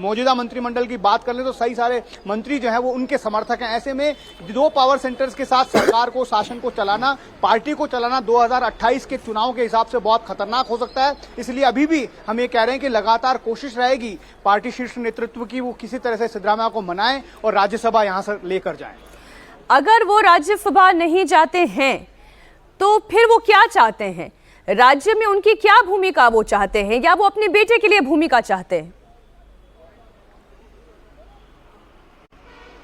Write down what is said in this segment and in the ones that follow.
मौजूदा मंत्रिमंडल की बात कर ले तो सही सारे मंत्री जो है वो उनके समर्थक हैं। ऐसे में 2 पावर सेंटर्स के साथ सरकार को, शासन को चलाना, पार्टी को चलाना 2028 के चुनाव के हिसाब से बहुत खतरनाक हो सकता है। इसलिए अभी भी हम ये कह रहे हैं कि लगातार कोशिश रहेगी पार्टी शीर्ष नेतृत्व की, वो किसी तरह से सिद्धरामैया को मनाएं और राज्यसभा यहां से लेकर जाएं। अगर वो राज्यसभा नहीं जाते हैं तो फिर वो क्या चाहते हैं? राज्य में उनकी क्या भूमिका वो चाहते हैं, या वो अपने बेटे के लिए भूमिका चाहते हैं?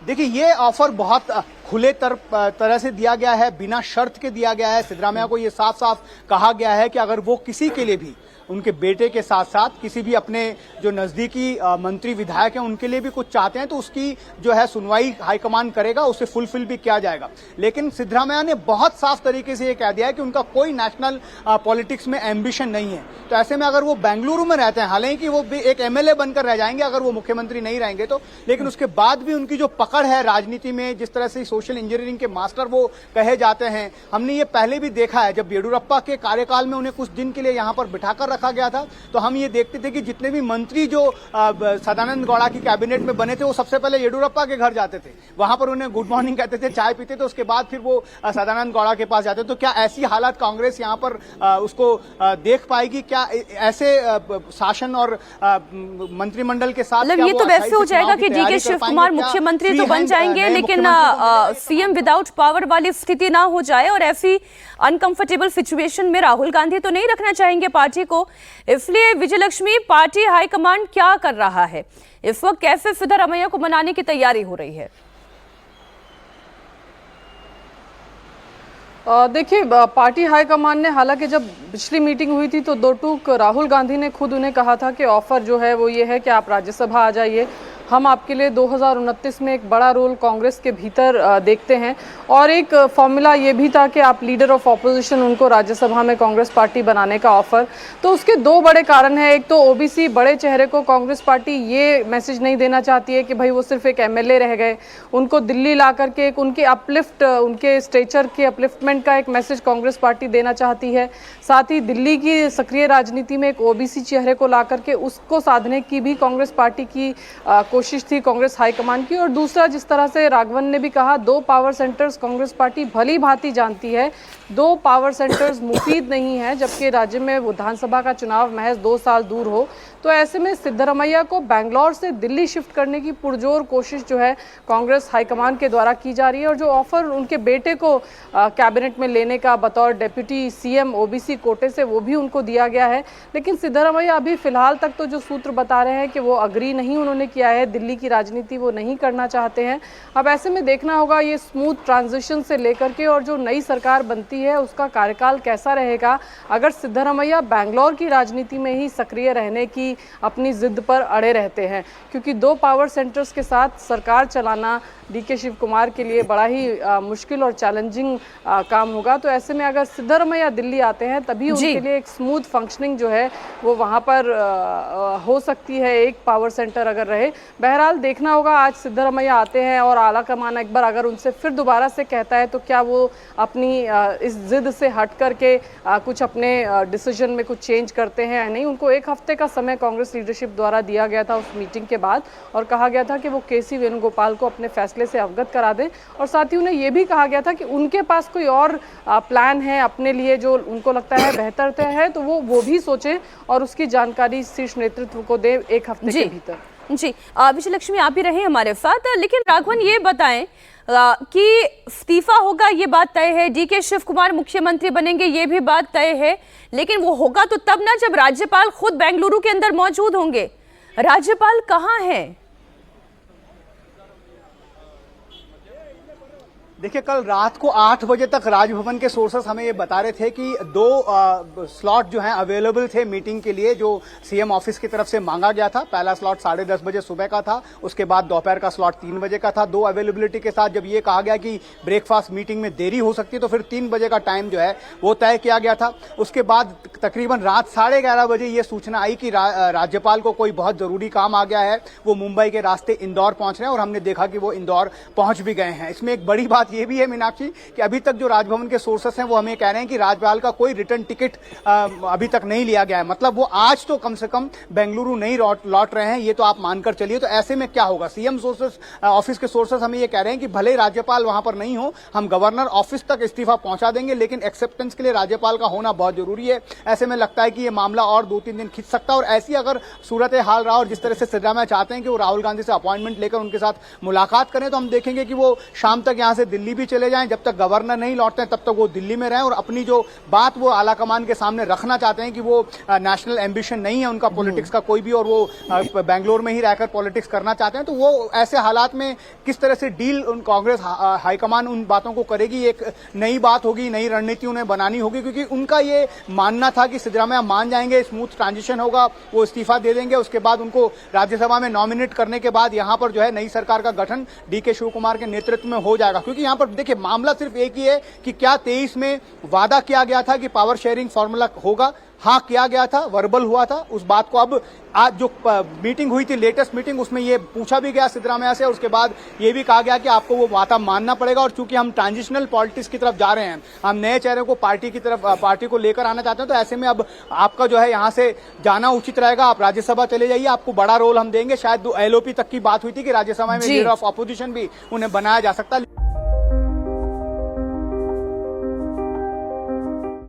देखिए, ये ऑफर बहुत खुले तरह से दिया गया है, बिना शर्त के दिया गया है। सिद्धरामैया को ये साफ साफ कहा गया है कि अगर वो किसी के लिए भी, उनके बेटे के साथ साथ किसी भी अपने जो नजदीकी मंत्री विधायक हैं उनके लिए भी कुछ चाहते हैं तो उसकी जो है सुनवाई हाईकमान करेगा, उसे फुलफिल भी किया जाएगा। लेकिन सिद्धरामैया ने बहुत साफ तरीके से ये कह दिया है कि उनका कोई नेशनल पॉलिटिक्स में एम्बिशन नहीं है। तो ऐसे में अगर वो बेंगलुरु में रहते हैं, हालांकि वो भी एक एमएलए बनकर रह जाएंगे अगर वो मुख्यमंत्री नहीं रहेंगे तो, लेकिन उसके बाद भी उनकी जो पकड़ है राजनीति में, जिस तरह से सोशल इंजीनियरिंग के मास्टर वो कहे जाते हैं, हमने ये पहले भी देखा है। जब येडियुरप्पा के कार्यकाल में उन्हें कुछ दिन के लिए यहां पर बिठाकर रखा गया था तो हम ये देखते थे कि जितने भी मंत्री जो सदानंद गौड़ा की कैबिनेट में बने थे वो सबसे पहले येडियुरप्पा के घर जाते थे, वहां पर उन्हें गुड मॉर्निंग कहते थे, चाय पीते थे, उसके बाद फिर वो सदानंद गौड़ा के पास जाते। तो क्या ऐसी हालत कांग्रेस यहां पर उसको देख पाएगी? क्या ऐसे शासन और मंत्रिमंडल के साथ मतलब ये तो वैसे हो जाएगा कि डीके शिव कुमार मुख्यमंत्री तो बन जाएंगे लेकिन सीएम विदाउट पावर वाली स्थिति ना हो जाए, और ऐसी अनकंफर्टेबल सिचुएशन में राहुल गांधी तो नहीं रखना चाहेंगे पार्टी को। इसलिए विजयलक्ष्मी, पार्टी हाईकमांड क्या कर रहा है इस वक्त? कैसे सिद्धरामैया को मनाने की तैयारी हो रही है? देखिए, पार्टी हाईकमान ने, हालांकि जब पिछली मीटिंग हुई थी तो दो टूक राहुल गांधी ने खुद उन्हें कहा था कि ऑफर जो है वो ये है कि आप राज्यसभा आ जाइए, हम आपके लिए 2029 में एक बड़ा रोल कांग्रेस के भीतर देखते हैं। और एक फॉर्मूला ये भी था कि आप लीडर ऑफ ऑपोजिशन, उनको राज्यसभा में कांग्रेस पार्टी बनाने का ऑफर। तो उसके 2 बड़े कारण हैं। एक तो ओबीसी बड़े चेहरे को कांग्रेस पार्टी ये मैसेज नहीं देना चाहती है कि भाई वो सिर्फ एक एमएलए रह गए, उनको दिल्ली ला करके एक उनके अपलिफ्ट, उनके स्टेचर के अपलिफ्टमेंट का एक मैसेज कांग्रेस पार्टी देना चाहती है। साथ ही दिल्ली की सक्रिय राजनीति में एक ओबीसी चेहरे को ला करके उसको साधने की भी कांग्रेस पार्टी की कोशिश थी, कांग्रेस हाईकमान की। और दूसरा, जिस तरह से राघवन ने भी कहा, 2 पावर सेंटर्स कांग्रेस पार्टी भली भांति जानती है 2 पावर सेंटर्स मुफीद नहीं है, जबकि राज्य में विधानसभा का चुनाव महज 2 साल दूर हो। तो ऐसे में सिद्धरामैया को बैंगलोर से दिल्ली शिफ्ट करने की पुरजोर कोशिश जो है कांग्रेस हाईकमान के द्वारा की जा रही है। और जो ऑफर उनके बेटे को कैबिनेट में लेने का बतौर डेप्यूटी सीएम ओबीसी कोटे से, वो भी उनको दिया गया है। लेकिन सिद्धरामैया अभी फिलहाल तक तो जो सूत्र बता रहे हैं कि वो अग्री नहीं उन्होंने किया है, दिल्ली की राजनीति वो नहीं करना चाहते हैं। अब ऐसे में देखना होगा ये स्मूथ ट्रांजिशन से लेकर के और जो नई सरकार बनती है उसका कार्यकाल कैसा रहेगा। अगर सिद्धरामैया बैंगलोर की राजनीति में ही सक्रिय रहने की अपनी जिद पर अड़े रहते हैं, क्योंकि 2 पावर सेंटर्स के साथ सरकार चलाना डीके शिव कुमार के लिए बड़ा ही मुश्किल और चैलेंजिंग काम होगा। तो ऐसे में अगर सिद्धरामैया दिल्ली आते हैं तभी उनके लिए एक स्मूथ फंक्शनिंग जो है वो वहां पर हो सकती है, एक पावर सेंटर अगर रहे। बहरहाल देखना होगा, आज सिद्धरामैया आते हैं और आला कमान एक बार अगर उनसे फिर दोबारा से कहता है तो क्या वो अपनी इस जिद से हट करके कुछ अपने डिसीजन में कुछ चेंज करते हैं या नहीं। उनको 1 हफ्ते का समय कांग्रेस लीडरशिप द्वारा दिया गया था उस मीटिंग के बाद, और कहा गया था कि वो केसी वेणुगोपाल को अपने फैसले से अवगत करा दें। और साथ ही उन्हें ये भी कहा गया था कि उनके पास कोई और प्लान है अपने लिए जो उनको लगता है बेहतर है तो वो भी सोचें और उसकी जानकारी शीर्ष नेतृत्व को दे 1 हफ्ते के भीतर। जी, विजयलक्ष्मी आप भी रहे हमारे साथ। लेकिन राघवन ये बताएं कि इस्तीफा होगा ये बात तय है, डीके शिव कुमार मुख्यमंत्री बनेंगे ये भी बात तय है, लेकिन वो होगा तो तब ना जब राज्यपाल खुद बेंगलुरु के अंदर मौजूद होंगे। राज्यपाल कहाँ है? देखिए, कल रात को 8 बजे तक राजभवन के सोर्सेस हमें ये बता रहे थे कि 2 स्लॉट जो हैं अवेलेबल थे मीटिंग के लिए, जो सीएम ऑफिस की तरफ से मांगा गया था। पहला स्लॉट 10:30 बजे सुबह का था, उसके बाद दोपहर का स्लॉट 3 बजे का था। 2 अवेलेबिलिटी के साथ जब ये कहा गया कि ब्रेकफास्ट मीटिंग में देरी हो सकती है तो फिर 3 बजे का टाइम जो है वो तय किया गया था। उसके बाद तकरीबन रात 11:30 बजे ये सूचना आई कि राज्यपाल को कोई बहुत जरूरी काम आ गया है, वो मुंबई के रास्ते इंदौर पहुंच रहे हैं, और हमने देखा कि वो इंदौर पहुंच भी गए हैं। इसमें एक बड़ी बात बात यह भी है मीनाक्षी कि अभी तक जो राजभवन के सोर्सेस हैं वो हमें कह रहे हैं कि राज्यपाल का कोई रिटर्न टिकट अभी तक नहीं लिया गया है। मतलब वो आज तो कम से कम बेंगलुरु नहीं लौट रहे हैं, ये तो आप मानकर चलिए। तो ऐसे में क्या होगा, सीएम सोर्सेस ऑफिस के सोर्सेस हमें ये कह रहे हैं कि भले राज्यपाल वहां पर नहीं हो, हम गवर्नर ऑफिस तक इस्तीफा पहुंचा देंगे, लेकिन एक्सेप्टेंस के लिए राज्यपाल का होना बहुत जरूरी है। ऐसे में लगता है कि ये मामला और 2-3 दिन खिंच सकता है। और ऐसी अगर सूरत हाल रहा और जिस तरह से सिद्धरामैया चाहते हैं कि वो राहुल गांधी से अपॉइंटमेंट लेकर उनके साथ मुलाकात करें, तो हम देखेंगे कि वो शाम तक यहां से दिल्ली भी चले जाएं। जब तक गवर्नर नहीं लौटते तब तक वो दिल्ली में रहें और अपनी जो बात वो आलाकमान के सामने रखना चाहते हैं कि वो नेशनल एम्बिशन नहीं है उनका पॉलिटिक्स का कोई भी, और वो बेंगलोर में ही रहकर पॉलिटिक्स करना चाहते हैं। तो वो ऐसे हालात में किस तरह से डील उन कांग्रेस हाईकमान उन बातों को करेगी, एक नई बात होगी, नई रणनीति उन्हें बनानी होगी। क्योंकि उनका ये मानना था कि सिद्धरामैया मान जाएंगे, स्मूथ ट्रांजिशन होगा, वो इस्तीफा दे देंगे, उसके बाद उनको राज्यसभा में नॉमिनेट करने के बाद यहां पर जो है नई सरकार का गठन डीके शिव कुमार के नेतृत्व में हो जाएगा। क्योंकि यहां पर देखिए मामला सिर्फ एक ही है कि क्या 23 में वादा किया गया था कि पावर शेयरिंग फॉर्मूला होगा, हाँ किया गया था, वर्बल हुआ था। उस बात को अब आज जो मीटिंग हुई थी, लेटेस्ट मीटिंग, उसमें ये पूछा भी गया सिद्धरामैया से, उसके बाद ये भी कहा गया कि आपको वो वादा मानना पड़ेगा। और चूंकि हम ट्रांजिशनल पॉलिटिक्स की तरफ जा रहे हैं, हम नए चेहरे को पार्टी को लेकर आना चाहते हैं, तो ऐसे में अब आपका जो है यहां से जाना उचित रहेगा। आप राज्यसभा चले जाइए, आपको बड़ा रोल हम देंगे। शायद LOP तक की बात हुई थी कि राज्यसभा में लीडर ऑफ अपोजिशन भी उन्हें बनाया जा सकता है।